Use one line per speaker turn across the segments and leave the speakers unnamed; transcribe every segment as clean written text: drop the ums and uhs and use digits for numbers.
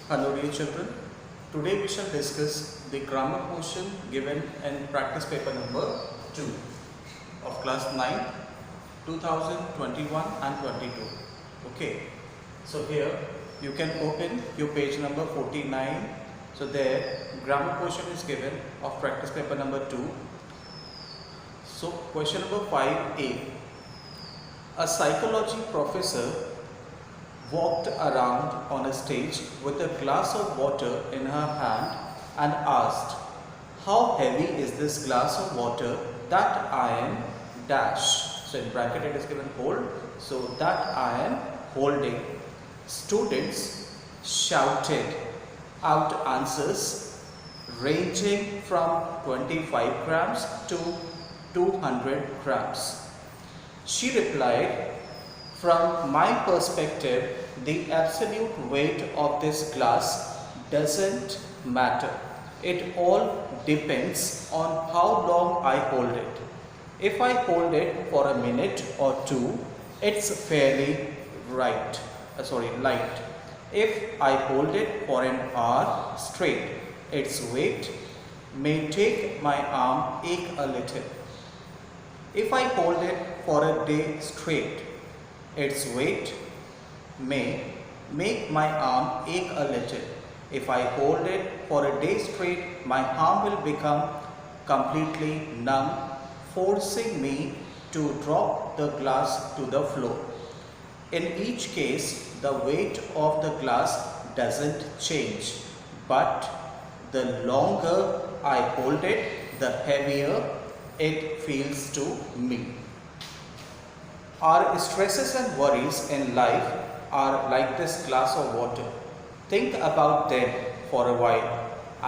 Hello dear children, today we shall discuss the grammar portion given in practice paper number 2 of class 9, 2021 and 22. Okay, so here you can open your page number 49. So there grammar portion is given of practice paper number 2. So question number 5a. A psychology professor walked around on a stage with a glass of water in her hand and asked, "How heavy is this glass of water that I am dash?" So in bracket it is given hold. So that I am holding. Students shouted out answers ranging from 25 grams to 200 grams. She replied, "From my perspective, the absolute weight of this glass doesn't matter. It all depends on how long I hold it. If I hold it for a minute or two, it's fairly light. If I hold it for an hour straight, its weight may take my arm ache a little. If I hold it for a day straight, its weight may make my arm ache a little. If I hold it for a day straight, my arm will become completely numb, forcing me to drop the glass to the floor. In each case, the weight of the glass doesn't change, but the longer I hold it, the heavier it feels to me." Our stresses and worries in life are like this glass of water. Think about them for a while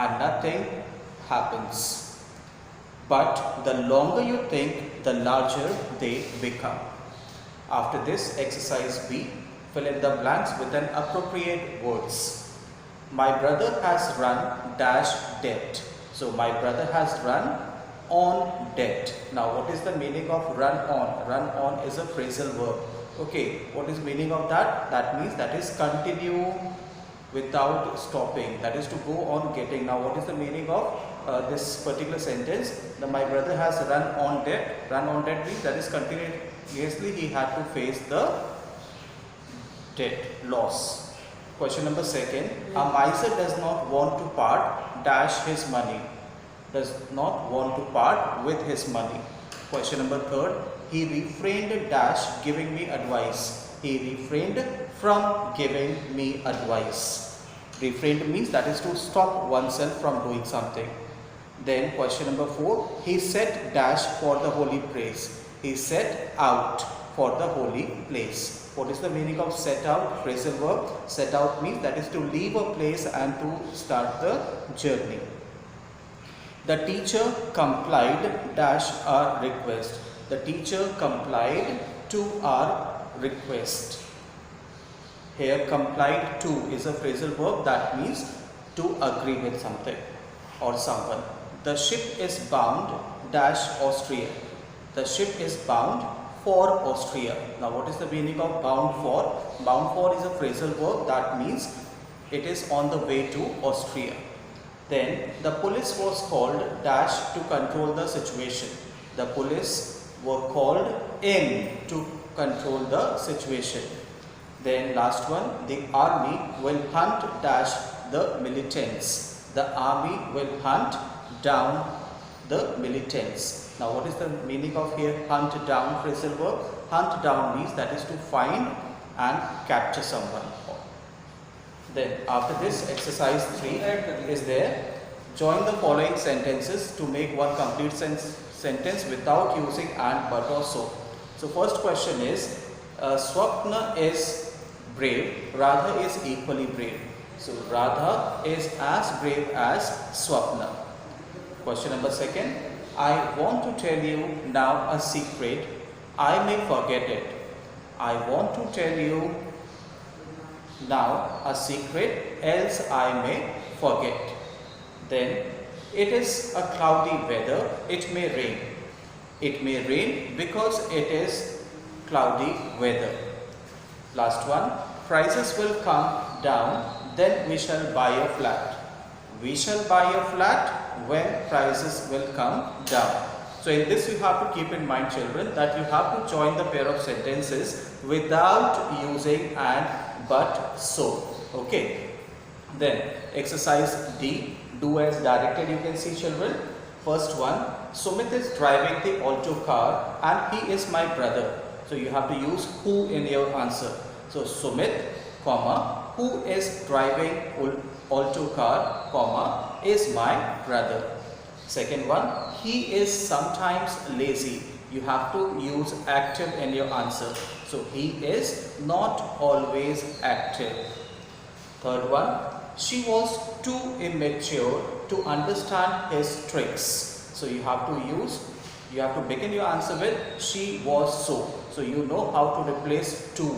and nothing happens. But the longer you think, the larger they become. After this, exercise B, fill in the blanks with an appropriate words. My brother has run dash debt. So my brother has run on debt. Now what is the meaning of run on? Run on is a phrasal verb. Okay, what is meaning of that? That means that is continue without stopping. That is to go on getting. Now what is the meaning of this particular sentence? My brother has run on debt. Run on debt means that is continuously he had to face the debt loss. Question number 2. A miser does not want to part dash his money. Does not want to part with his money. Question number 3. He refrained dash giving me advice. He refrained from giving me advice. Refrained means that is to stop oneself from doing something. Then question number 4. He set dash for the holy place. He set out for the holy place. What is the meaning of set out? Phrasal verb. Set out means that is to leave a place and to start the journey. The teacher complied dash our request. The teacher complied to our request. Here complied to is a phrasal verb that means to agree with something or someone. The ship is bound dash Austria. The ship is bound for Austria. Now what is the meaning of bound for? Bound for is a phrasal verb that means it is on the way to Austria. Then the police was called dash to control the situation. The police were called in to control the situation. Then last one, the army will hunt dash the militants. The army will hunt down the militants. Now what is the meaning of here hunt down phrasal verb? Hunt down means that is to find and capture someone. Then after this, exercise 3 is there. Join the following sentences to make one complete sentence without using and, but or so. So first question is, Swapna is brave, Radha is equally brave. So Radha is as brave as Swapna. Question number 2. I want to tell you now a secret, I may forget it. I want to tell you now a secret, else I may forget. Then it is a cloudy weather, it may rain. It may rain because it is cloudy weather. Last one, prices will come down then we shall buy a flat. We shall buy a flat when prices will come down. So in this you have to keep in mind, children, that you have to join the pair of sentences without using and, but, so. Okay. Then exercise D, do as directed. You can see, children. First one, Sumit is driving the Alto car and he is my brother. So you have to use who in your answer. So Sumit, comma, who is driving Alto car, comma, is my brother. Second one, he is sometimes lazy. You have to use active in your answer. So he is not always active. Third one, she was too immature to understand his tricks. So you have to begin your answer with she was so. So you know how to replace to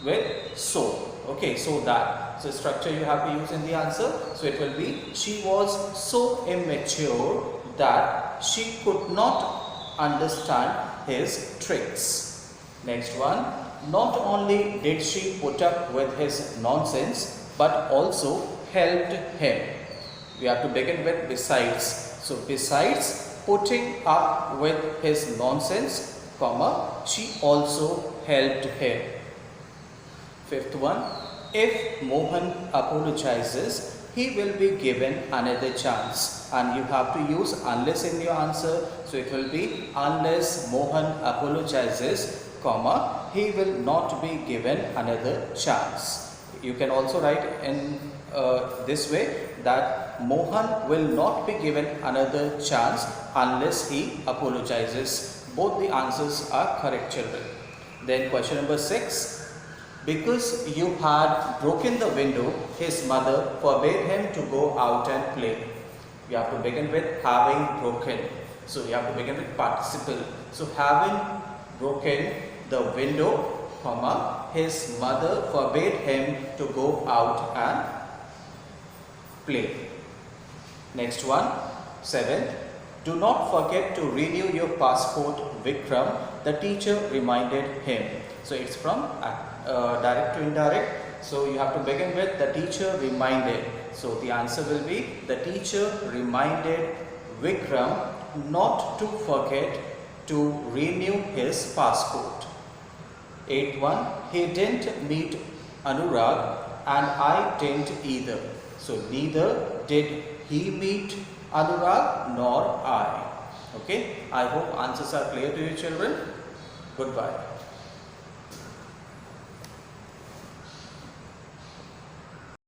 with so. Okay, so that. So structure you have to use in the answer. So it will be, she was so immature that she could not understand his tricks. Next one, not only did she put up with his nonsense, but also helped him. We have to begin with besides. So besides putting up with his nonsense, comma, she also helped him. Fifth one, if Mohan apologizes, he will be given another chance. And you have to use unless in your answer. So it will be unless Mohan apologizes, comma, he will not be given another chance. You can also write in this way, that Mohan will not be given another chance unless he apologizes. Both the answers are correct, children. Then question number 6. Because you had broken the window, his mother forbade him to go out and play. You have to begin with having broken. So you have to begin with participle. So having broken the window, comma, his mother forbade him to go out and play. Next one, 7th. Do not forget to renew your passport, Vikram, the teacher reminded him. So it's from direct to indirect. So you have to begin with the teacher reminded. So the answer will be, the teacher reminded Vikram not to forget to renew his passport. 8th one, he didn't meet Anurag and I didn't either. So neither did he meet Anurag nor I. Okay, I hope answers are clear to you, children. Goodbye.